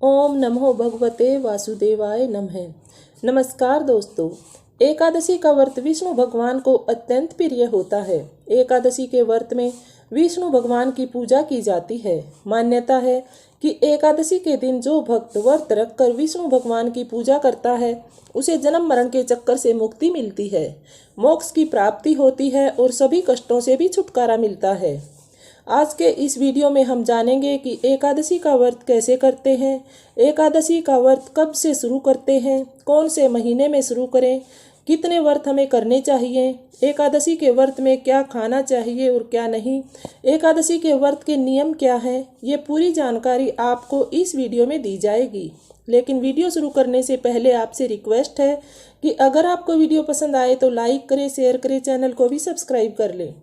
ओम नमो भगवते वासुदेवाय नमः। नमस्कार दोस्तों, एकादशी का व्रत विष्णु भगवान को अत्यंत प्रिय होता है। एकादशी के व्रत में विष्णु भगवान की पूजा की जाती है। मान्यता है कि एकादशी के दिन जो भक्त व्रत रखकर विष्णु भगवान की पूजा करता है उसे जन्म मरण के चक्कर से मुक्ति मिलती है, मोक्ष की प्राप्ति होती है और सभी कष्टों से भी छुटकारा मिलता है। आज के इस वीडियो में हम जानेंगे कि एकादशी का व्रत कैसे करते हैं, एकादशी का व्रत कब से शुरू करते हैं, कौन से महीने में शुरू करें, कितने व्रत हमें करने चाहिए, एकादशी के व्रत में क्या खाना चाहिए और क्या नहीं, एकादशी के व्रत के नियम क्या हैं, ये पूरी जानकारी आपको इस वीडियो में दी जाएगी। लेकिन वीडियो शुरू करने से पहले आपसे रिक्वेस्ट है कि अगर आपको वीडियो पसंद आए तो लाइक करें, शेयर करें, चैनल को भी सब्सक्राइब कर लें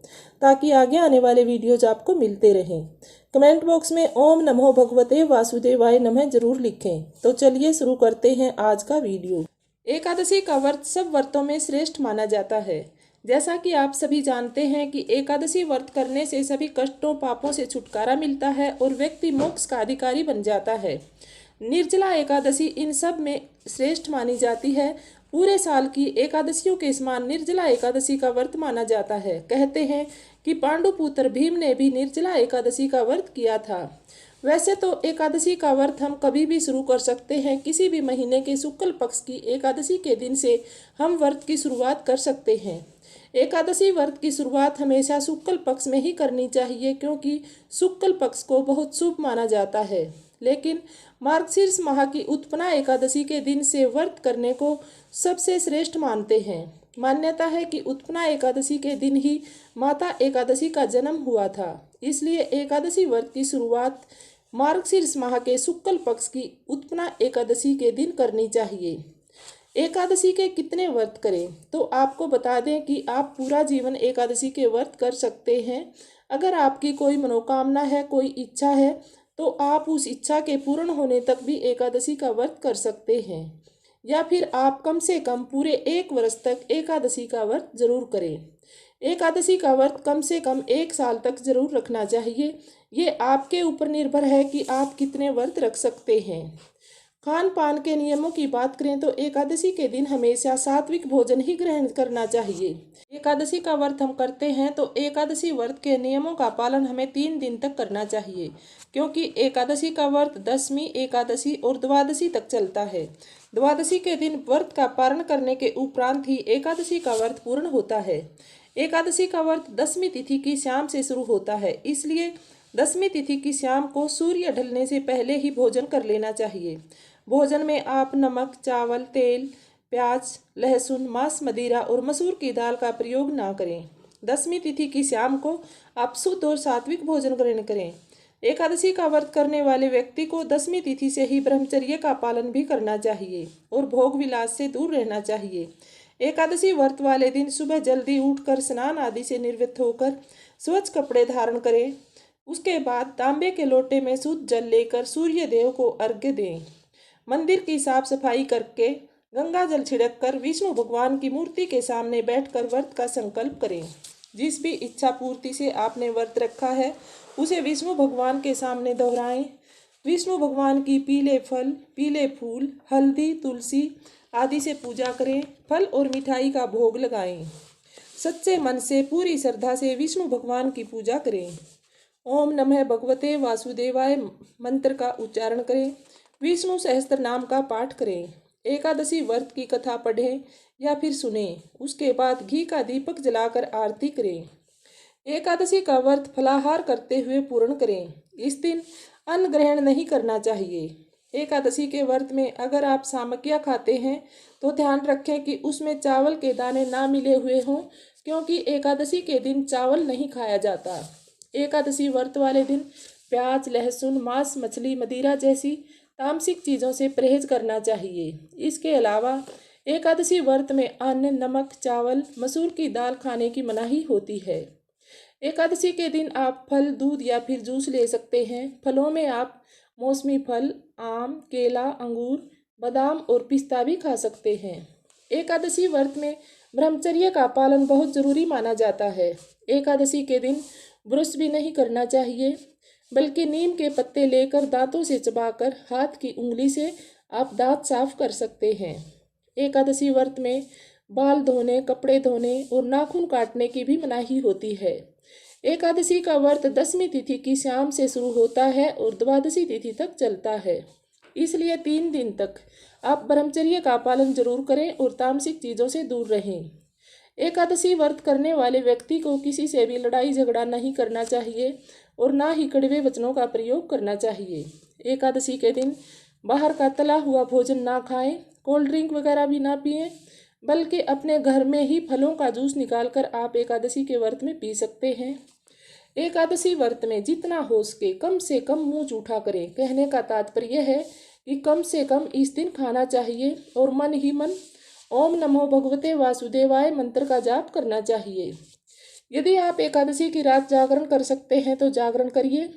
ताकि आगे आने वाले वीडियोज आपको मिलते रहें। कमेंट बॉक्स में ओम नमो भगवते वासुदेवाय नमः जरूर लिखें। तो चलिए शुरू करते हैं आज का वीडियो। एकादशी का व्रत सब व्रतों में श्रेष्ठ माना जाता है। जैसा कि आप सभी जानते हैं कि एकादशी व्रत करने से सभी कष्टों पापों से छुटकारा मिलता है और व्यक्ति मोक्ष का अधिकारी बन जाता है। निर्जला एकादशी इन सब में श्रेष्ठ मानी जाती है। पूरे साल की एकादशियों के समान निर्जला एकादशी का व्रत माना जाता है। कहते हैं कि पांडुपुत्र भीम ने भी निर्जला एकादशी का व्रत किया था। वैसे तो एकादशी का व्रत हम कभी भी शुरू कर सकते हैं। किसी भी महीने के शुक्ल पक्ष की एकादशी के दिन से हम व्रत की शुरुआत कर सकते हैं। एकादशी व्रत की शुरुआत हमेशा शुक्ल पक्ष में ही करनी चाहिए, क्योंकि शुक्ल पक्ष को बहुत शुभ माना जाता है। लेकिन मार्गशीर्ष माह की उत्पन्ना एकादशी के दिन से व्रत करने को सबसे श्रेष्ठ मानते हैं। मान्यता है कि उत्पन्ना एकादशी के दिन ही माता एकादशी का जन्म हुआ था, इसलिए एकादशी व्रत की शुरुआत मार्गशीर्ष माह के शुक्ल पक्ष की उत्पन्ना एकादशी के दिन करनी चाहिए। एकादशी के कितने व्रत करें, तो आपको बता दें कि आप पूरा जीवन एकादशी के व्रत कर सकते हैं। अगर आपकी कोई मनोकामना है, कोई इच्छा है, तो आप उस इच्छा के पूर्ण होने तक भी एकादशी का व्रत कर सकते हैं। या फिर आप कम से कम पूरे 1 वर्ष तक एकादशी का व्रत जरूर करें। एकादशी का व्रत कम से कम 1 साल तक जरूर रखना चाहिए। ये आपके ऊपर निर्भर है कि आप कितने व्रत रख सकते हैं। खान पान के नियमों की बात करें तो एकादशी के दिन हमेशा सात्विक भोजन ही ग्रहण करना चाहिए। एकादशी का व्रत हम करते हैं तो एकादशी व्रत के नियमों का पालन हमें 3 दिन तक करना चाहिए, क्योंकि एकादशी का व्रत दशमी, एकादशी और द्वादशी तक चलता है। द्वादशी के दिन व्रत का पारण करने के उपरांत ही एकादशी का व्रत पूर्ण होता है। एकादशी का व्रत दशमी तिथि की शाम से शुरू होता है, इसलिए दशमी तिथि की शाम को सूर्य ढलने से पहले ही भोजन कर लेना चाहिए। भोजन में आप नमक, चावल, तेल, प्याज, लहसुन, मांस, मदिरा और मसूर की दाल का प्रयोग ना करें। दशमी तिथि की शाम को आप शुद्ध और सात्विक भोजन ग्रहण करें। एकादशी का व्रत करने वाले व्यक्ति को दशमी तिथि से ही ब्रह्मचर्य का पालन भी करना चाहिए और भोग विलास से दूर रहना चाहिए। एकादशी व्रत वाले दिन सुबह जल्दी उठकर स्नान आदि से निवृत्त होकर स्वच्छ कपड़े धारण करें। उसके बाद तांबे के लोटे में शुद्ध जल लेकर सूर्य देव को अर्घ्य दें। मंदिर की साफ सफाई करके गंगा जल छिड़ककर विष्णु भगवान की मूर्ति के सामने बैठकर व्रत का संकल्प करें। जिस भी इच्छा पूर्ति से आपने व्रत रखा है उसे विष्णु भगवान के सामने दोहराएं। विष्णु भगवान की पीले फल, पीले फूल, हल्दी, तुलसी आदि से पूजा करें। फल और मिठाई का भोग लगाएं। सच्चे मन से पूरी श्रद्धा से विष्णु भगवान की पूजा करें। ओम नमः भगवते वासुदेवाय मंत्र का उच्चारण करें। विष्णु सहस्त्र नाम का पाठ करें। एकादशी व्रत की कथा पढ़ें या फिर सुनें। उसके बाद घी का दीपक जलाकर आरती करें। एकादशी का व्रत फलाहार करते हुए पूर्ण करें। इस दिन अन्न ग्रहण नहीं करना चाहिए। एकादशी के व्रत में अगर आप सामग्रियाँ खाते हैं तो ध्यान रखें कि उसमें चावल के दाने ना मिले हुए हों, क्योंकि एकादशी के दिन चावल नहीं खाया जाता। एकादशी व्रत वाले दिन प्याज, लहसुन, मांस, मछली, मदिरा जैसी तामसिक चीज़ों से परहेज करना चाहिए। इसके अलावा एकादशी व्रत में अन्न, नमक, चावल, मसूर की दाल खाने की मनाही होती है। एकादशी के दिन आप फल, दूध या फिर जूस ले सकते हैं। फलों में आप मौसमी फल, आम, केला, अंगूर, बादाम और पिस्ता भी खा सकते हैं। एकादशी व्रत में ब्रह्मचर्य का पालन बहुत जरूरी माना जाता है। एकादशी के दिन ब्रश भी नहीं करना चाहिए। बल्कि नीम के पत्ते लेकर दांतों से चबाकर हाथ की उंगली से आप दांत साफ कर सकते हैं। एकादशी व्रत में बाल धोने, कपड़े धोने और नाखून काटने की भी मनाही होती है। एकादशी का व्रत दसवीं तिथि की शाम से शुरू होता है और द्वादशी तिथि तक चलता है। इसलिए 3 दिन तक आप ब्रह्मचर्य का पालन जरूर करें और तामसिक चीज़ों से दूर रहें। एकादशी व्रत करने वाले व्यक्ति को किसी से भी लड़ाई झगड़ा नहीं करना चाहिए और ना ही कड़वे वचनों का प्रयोग करना चाहिए। एकादशी के दिन बाहर का तला हुआ भोजन ना खाएं, कोल्ड ड्रिंक वगैरह भी ना पिएं, बल्कि अपने घर में ही फलों का जूस निकालकर आप एकादशी के व्रत में पी सकते हैं। एकादशी व्रत में जितना हो सके कम से कम मुंह जूठा करें। कहने का तात्पर्य है कि कम से कम इस दिन खाना चाहिए और मन ही मन ओम नमो भगवते वासुदेवाय मंत्र का जाप करना चाहिए। यदि आप एकादशी की रात जागरण कर सकते हैं तो जागरण करिए,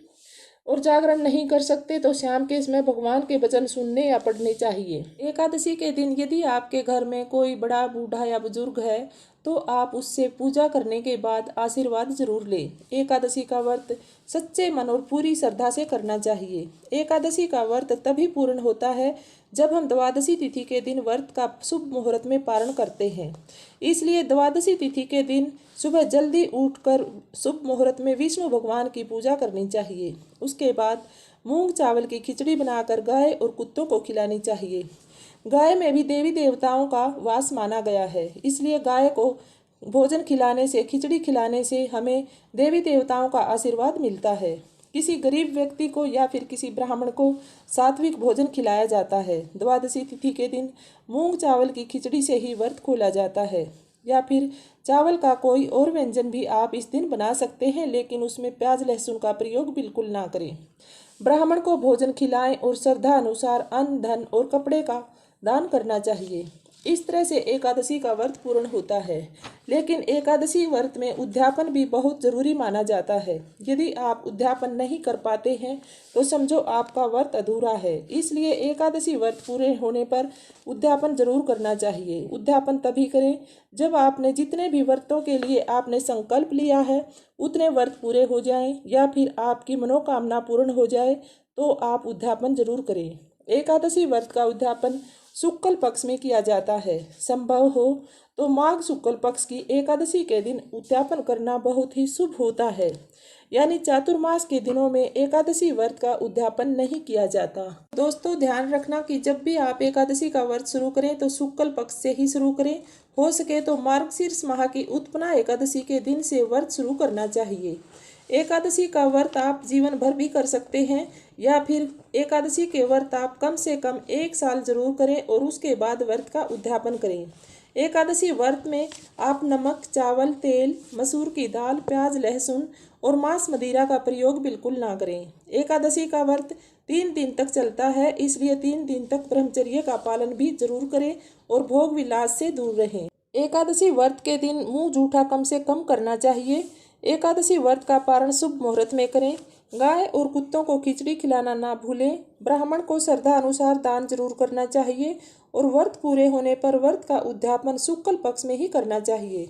और जागरण नहीं कर सकते तो शाम के समय भगवान के वचन सुनने या पढ़ने चाहिए। एकादशी के दिन यदि आपके घर में कोई बड़ा बूढ़ा या बुजुर्ग है तो आप उससे पूजा करने के बाद आशीर्वाद जरूर लें। एकादशी का व्रत सच्चे मन और पूरी श्रद्धा से करना चाहिए। एकादशी का व्रत तभी पूर्ण होता है जब हम द्वादशी तिथि के दिन व्रत का शुभ मुहूर्त में पारण करते हैं। इसलिए द्वादशी तिथि के दिन सुबह जल्दी उठकर शुभ मुहूर्त में विष्णु भगवान की पूजा करनी चाहिए। उसके बाद मूंग चावल की खिचड़ी बनाकर गाय और कुत्तों को खिलानी चाहिए। गाय में भी देवी देवताओं का वास माना गया है, इसलिए गाय को भोजन खिलाने से, खिचड़ी खिलाने से हमें देवी देवताओं का आशीर्वाद मिलता है। किसी गरीब व्यक्ति को या फिर किसी ब्राह्मण को सात्विक भोजन खिलाया जाता है। द्वादशी तिथि के दिन मूंग चावल की खिचड़ी से ही व्रत खोला जाता है, या फिर चावल का कोई और व्यंजन भी आप इस दिन बना सकते हैं, लेकिन उसमें प्याज लहसुन का प्रयोग बिल्कुल ना करें। ब्राह्मण को भोजन खिलाएं और श्रद्धा अनुसार अन्न, धन और कपड़े का दान करना चाहिए। इस तरह से एकादशी का व्रत पूर्ण होता है। लेकिन एकादशी व्रत में उद्यापन भी बहुत जरूरी माना जाता है। यदि आप उद्यापन नहीं कर पाते हैं तो समझो आपका व्रत अधूरा है। इसलिए एकादशी व्रत पूरे होने पर उद्यापन जरूर करना चाहिए। उद्यापन तभी करें जब आपने जितने भी व्रतों के लिए आपने संकल्प लिया है उतने व्रत पूरे हो जाएं, या फिर आपकी मनोकामना पूर्ण हो जाए तो आप उद्यापन जरूर करें। एकादशी व्रत का उद्यापन शुक्ल पक्ष में किया जाता है। संभव हो तो माघ शुक्ल पक्ष की एकादशी के दिन उद्यापन करना बहुत ही शुभ होता है। यानी चातुर्मास के दिनों में एकादशी व्रत का उद्यापन नहीं किया जाता। दोस्तों ध्यान रखना कि जब भी आप एकादशी का व्रत शुरू करें तो शुक्ल पक्ष से ही शुरू करें। हो सके तो मार्गशीर्ष माह की उत्पन्ना एकादशी के दिन से व्रत शुरू करना चाहिए। एकादशी का व्रत आप जीवन भर भी कर सकते हैं, या फिर एकादशी के व्रत आप कम से कम 1 साल जरूर करें और उसके बाद व्रत का उद्यापन करें। एकादशी व्रत में आप नमक, चावल, तेल, मसूर की दाल, प्याज, लहसुन और मांस मदिरा का प्रयोग बिल्कुल ना करें। एकादशी का व्रत 3 दिन तक चलता है, इसलिए 3 दिन तक ब्रह्मचर्य का पालन भी जरूर करें और भोग विलास से दूर रहें। एकादशी व्रत के दिन मुंह जूठा कम से कम करना चाहिए। एकादशी व्रत का पारण शुभ मुहूर्त में करें। गाय और कुत्तों को खिचड़ी खिलाना ना भूलें। ब्राह्मण को श्रद्धा अनुसार दान जरूर करना चाहिए और व्रत पूरे होने पर व्रत का उद्यापन शुक्ल पक्ष में ही करना चाहिए।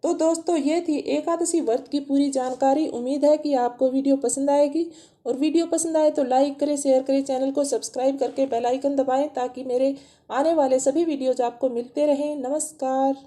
तो दोस्तों ये थी एकादशी व्रत की पूरी जानकारी। उम्मीद है कि आपको वीडियो पसंद आएगी, और वीडियो पसंद आए तो लाइक करें, शेयर करें, चैनल को सब्सक्राइब करके बेल आइकन दबाएं ताकि मेरे आने वाले सभी वीडियोज आपको मिलते रहें। नमस्कार।